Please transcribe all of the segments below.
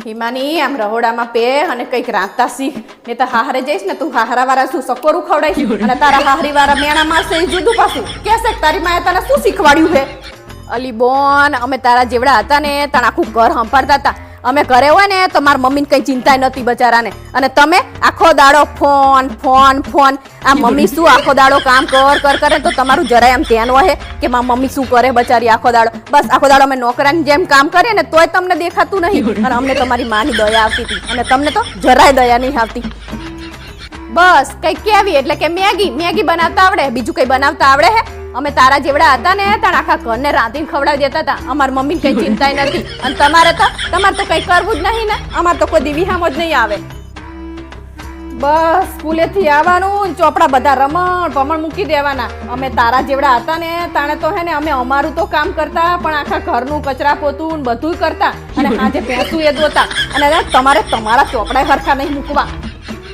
હિમાની આમ રહોડામાં પે અને કંઈક રાંધતા શીખ ને તો હાહરે જઈશ ને તું હાહરા વાળા શું સકોરું ખવડાઈશ અને તારા હાહરી વાળા મેણા મારશે એ જુદું પાછું કેસે તારી માએ તને શું શીખવાડ્યું છે અલી બોન અમે તારા જેવડા હતા ને તને આખું ઘર સંભાળતા હતા અમે ઘરે હોય ને તો મારા મમ્મીને કઈ ચિંતા નથી બચારાને અને તમે આખો દાડો ફોન ફોન ફોન આ મમ્મી શું આખો દાડો કામ કર કરે તો તમારું જરાય આમ ધ્યાન હોય કે મારી મમ્મી શું કરે બચારી આખો દાડો બસ આખો દાડો અમે નોકરાની જેમ કામ કરીએ ને તોય તમને દેખાતું નહીં અને અમને તમારી માની દયા આવતી હતી અને તમને તો જરાય દયા નહીં આવતી બસ કઈ કેવી એટલે કે મેગી બનાવતા આવડે બીજું કઈ બનાવતા આવડે હે અમે તારા જેવડા હતા ને તારા આખા ઘરને રાંધીને ખવડાવી દેતા હતા અમારી મમ્મીને કઈ ચિંતાય નથી અને તમારે તો કઈ કરવું જ નહીં ને અમારે તો કોઈ દીવી હામ જ નહીં આવે બસ સ્કૂલેથી આવવાનું ચોપડા બધા રમણ મૂકી દેવાના અમે તારા જેવડા હતા ને તાણે તો હે ને અમે અમારું તો કામ કરતા પણ આખા ઘરનું કચરા પોતું બધું કરતા અને હાજે ભેંસું એ દોતા અને તમારે તમારા ચોપડા હરખા નહીં મૂકવા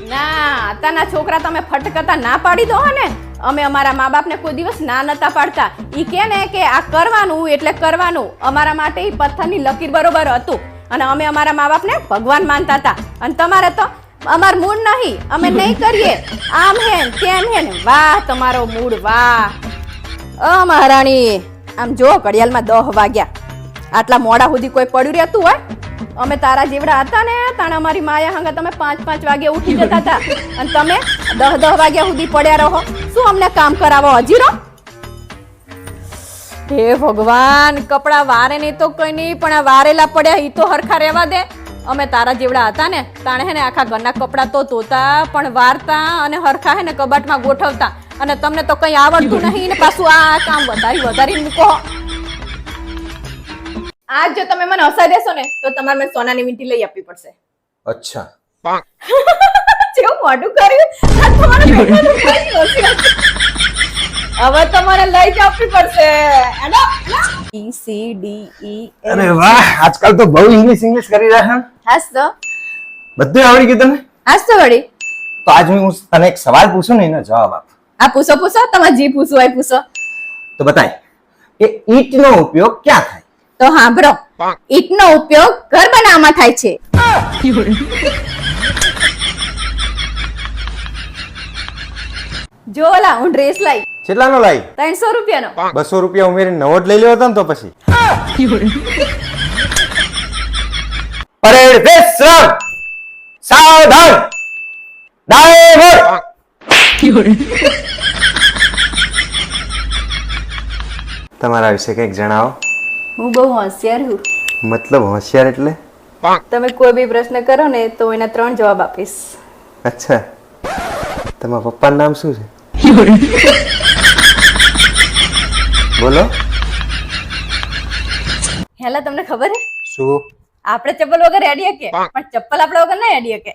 ના તાના છોકરા તમે ફટકતા ના પાડી દો ને અમે અમારા મા બાપને કોઈ દિવસ ના નતા પાડતા ઈ કે ને કે આ કરવાનું એટલે કરવાનું અમારા માટે ઈ પથ્થરની લકીર બરોબર હતું અને અમે અમારા મા બાપને ભગવાન માનતા હતા અને તમારે તો અમાર મૂડ નહીં અમે નહીં કરીએ આમ હેન તેમ હેન વાહ તમારો મૂડ વાહ મહારાણી આમ જો ઘડિયાળમાં 10 વાગ્યા આટલા મોડા સુધી કોઈ પડ્યું રહેતું હોય અમે તારા જેવડા હતા ને તાણે અમારી માયા હંગા તમે 5 વાગે ઉઠી જતા હતા અને તમે 10 વાગ્યા સુધી પડ્યા રહો શું અમને કામ કરાવો હજી રહો હે ભગવાન કપડા વારે નહીં તો કઈ નહીં પણ આ વારેલા પડ્યા ઈ તો હરખા રહેવા દે અમે તારા જેવડા હતા ને તાણે હે ને આખા ઘરના કપડા તો ધોતા પણ વારતા અને હરખા હે ને કબાટમાં ગોઠવતા અને તમને તો કઈ આવડતું નહીં ને પાછું આ કામ વધારી મૂકો આજ જો તમે મને હસાઈ દેશો ને તો તમારે મને સોનાની વીંટી લઈ આપવી પડશે અચ્છા કેવું મોઢું કર્યું હવે તમારે લઈ જ આપવી પડશે ઈ સી ડી ઈ અરે વાહ આજકાલ તો બહુ ઇંગ્લિશ કરી રહ્યા છે હાસ તો બધું આવડી ગયું તમે હાસ તો વળી તો આજ હું તને એક સવાલ પૂછું ને એનો જવાબ આપ આ પૂછો તમારે જી પૂછવું હોય પૂછો તો બતાય કે ઈંટ નો ઉપયોગ ક્યાં થાય તો સાંભળો ઈંટ નો ઉપયોગ ઘર બનાવવામાં થાય છે જો ઓલા હું ડ્રેસ લાઈ કેટલાનો લાઈ 300 રૂપિયાનો 200 રૂપિયા ઉમેરીને નવો જ લઈ લેવો હતો ને તો પછી પરેડ વિશ્રામ સાવધાન ડાયવર તમારા વિશે કંઈક જણાવો હું બહુ હોશિયાર છું મતલબ હોશિયાર એટલે તમે કોઈ બી પ્રશ્ન કરો ને તો એના 3 જવાબ આપીશ અચ્છા તમારા પપ્પાનું નામ શું છે બોલો હેલા તમને ખબર હે શું આપણે ચપ્પલ વગર હેડીએ કે પણ ચપ્પલ આપણે વગર ના હેડીએ કે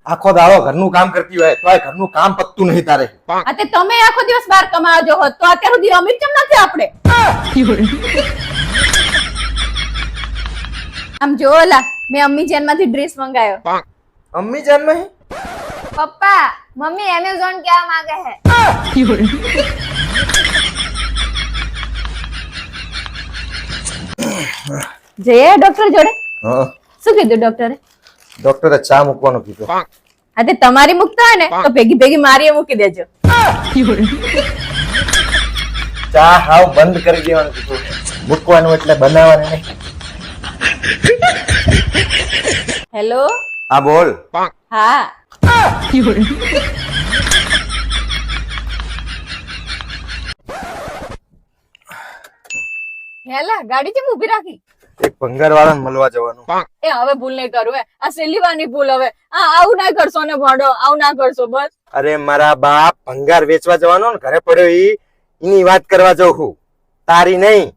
આખો દાડો ઘરનું કામ કરતી હોય તોય ઘરનું કામ પતતું નહીં તારે આ તે તમે આખો દિવસ બહાર કમાવા જો હોત તો અત્યાર સુધી અમીર કેમ નથી આપણે આમ જો ઓલા મેં અમ્મી જાનમાંથી ડ્રેસ મંગાયો અમ્મી જાન માં पप्पा मम्मी अमेज़न क्या मांगे है જઈએ ડોક્ટર જોડે હા શું કીધું ડોક્ટરે ડોક્ટરે ચા મૂકવાનું કીધું આ તે તમારી મૂકતા હોય ને તો ભેગી મારી મૂકી દેજો ચા હાવ બંધ કરી દેવાનું કીધું મૂકવાનું એટલે બનાવવાનું નહીં હેલો હા બોલ હા હેલા ગાડી કેમ ઊભી રાખી એક ભંગાર વાળાને મળવા જવાનું એ હવે ભૂલ નહીં કરું હે આ છેલ્લી વારની ભૂલ હવે આવું ના કરશો ને ભાડો આવું ના કરશો બસ અરે મારા બાપ ભંગાર વેચવા જવાનો ને ઘરે પડ્યો એની વાત કરવા જાઉં છું તારી નહીં